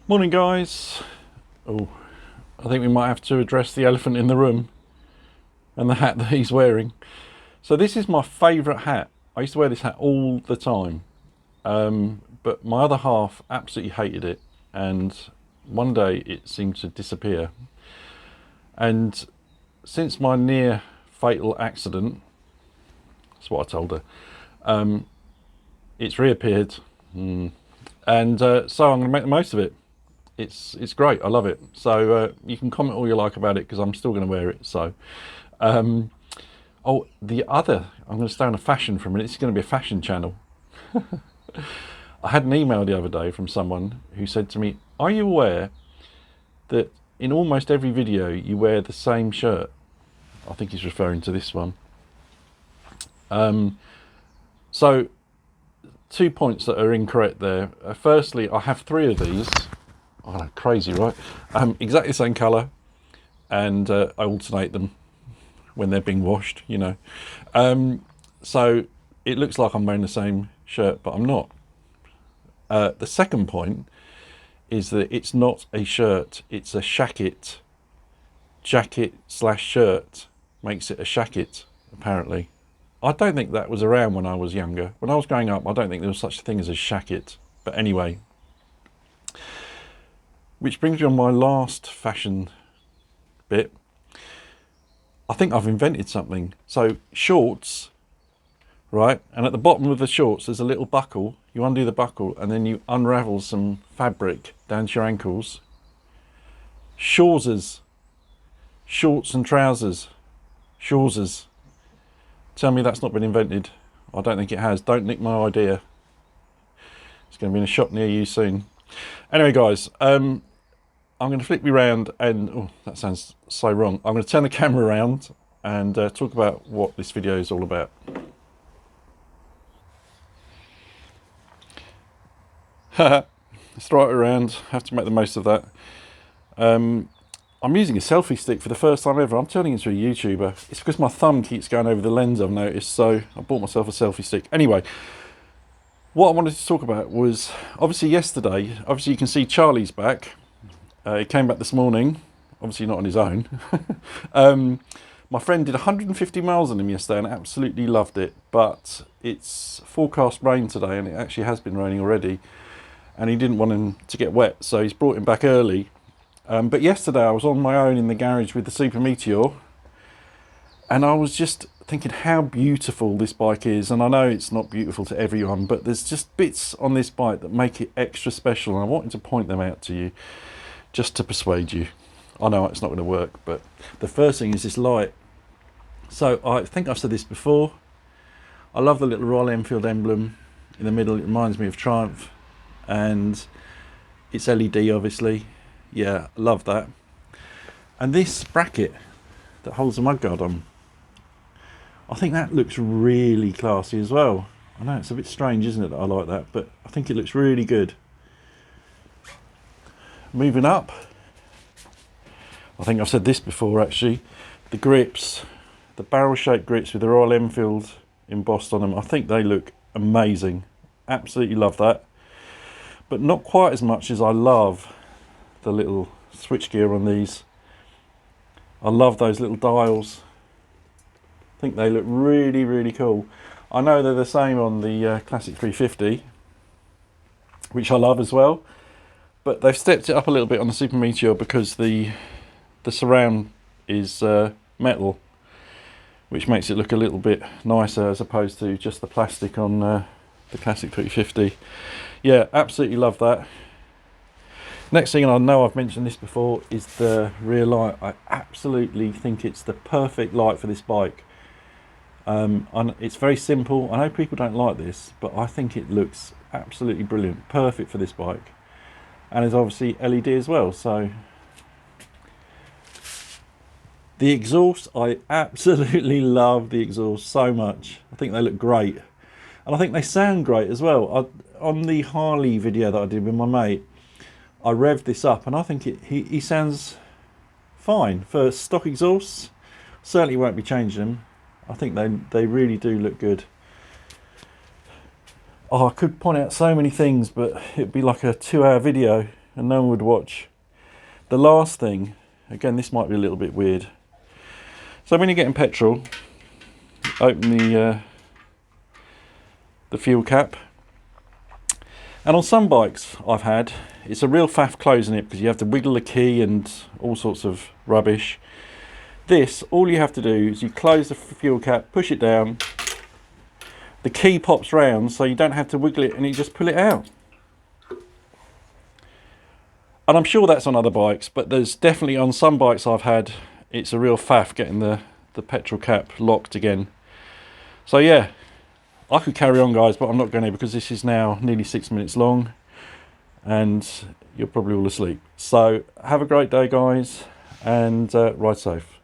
Morning guys. Oh, I think we might have to address the elephant in the room and the hat that he's wearing. So this is my favourite hat. I used to wear this hat all the time, but my other half absolutely hated it, and one day it seemed to disappear. And since my near fatal accident, that's what I told her, it's reappeared, and so I'm going to make the most of it. It's great. I love it. So you can comment all you like about it because I'm still going to wear it. So, I'm going to stay on a fashion for a minute. It's going to be a fashion channel. I had an email the other day from someone who said to me, "Are you aware that in almost every video you wear the same shirt?" I think he's referring to this one. So 2 points that are incorrect there. Firstly, I have 3 of these. Oh, crazy, right? Exactly the same colour, and I alternate them when they're being washed, you know. So it looks like I'm wearing the same shirt, but I'm not. The second point is that it's not a shirt, it's a shacket. Jacket slash shirt makes it a shacket, apparently. I don't think that was around when I was younger. When I was growing up, I don't think there was such a thing as a shacket. But anyway, which brings me on my last fashion bit. I think I've invented something. So shorts, right? And at the bottom of the shorts, there's a little buckle. You undo the buckle and then you unravel some fabric down to your ankles. Shawsers. Shorts and trousers. Shawsers. Tell me that's not been invented. I don't think it has. Don't nick my idea. It's going to be in a shop near you soon. Anyway, guys, I'm going to flip you around and... oh, that sounds so wrong. I'm going to turn the camera around and talk about what this video is all about. Let's throw it around. Have to make the most of that. I'm using a selfie stick for the first time ever. I'm turning into a YouTuber. It's because my thumb keeps going over the lens, I've noticed, so I bought myself a selfie stick. Anyway, what I wanted to talk about was, obviously yesterday, obviously you can see Charlie's back. He came back this morning, obviously not on his own. My friend did 150 miles on him yesterday and absolutely loved it, but it's forecast rain today, and it actually has been raining already, and he didn't want him to get wet, so he's brought him back early. But yesterday I was on my own in the garage with the Super Meteor, and I was just thinking how beautiful this bike is. And I know it's not beautiful to everyone, but there's just bits on this bike that make it extra special, and I wanted to point them out to you just to persuade you. I know it's not going to work, but the first thing is this light. So I think I've said this before, I love the little Royal Enfield emblem in the middle. It reminds me of Triumph, and it's LED obviously. Yeah, I love that. And this bracket that holds the mudguard on, I think that looks really classy as well. I know it's a bit strange, isn't it, that I like that, but I think it looks really good. Moving up, I think I've said this before actually, the grips, the barrel-shaped grips with the Royal Enfield embossed on them, I think they look amazing. Absolutely love that. But not quite as much as I love the little switch gear on these. I love those little dials. I think they look really, really cool. I know they're the same on the Classic 350, which I love as well, but they've stepped it up a little bit on the Super Meteor because the surround is metal, which makes it look a little bit nicer as opposed to just the plastic on the Classic 350. Yeah, absolutely love that. Next thing, and I know I've mentioned this before, is the rear light. I absolutely think it's the perfect light for this bike. And it's very simple. I know people don't like this, but I think it looks absolutely brilliant. Perfect for this bike. And it's obviously LED as well. So the exhaust, I absolutely love the exhaust so much. I think they look great. And I think they sound great as well. On the Harley video that I did with my mate, I revved this up, and I think he sounds fine for stock exhausts. Certainly won't be changing them. I think they really do look good. Oh, I could point out so many things, but it'd be like a 2-hour video and no one would watch. The last thing, again, this might be a little bit weird. So when you're getting petrol, open the fuel cap. And on some bikes I've had, it's a real faff closing it because you have to wiggle the key and all sorts of rubbish. This, all you have to do is you close the fuel cap, push it down, the key pops round so you don't have to wiggle it and you just pull it out. And I'm sure that's on other bikes, but there's definitely on some bikes I've had, it's a real faff getting the petrol cap locked again. So yeah, I could carry on guys, but I'm not going to because this is now nearly 6 minutes long and you're probably all asleep. So have a great day guys, and ride safe.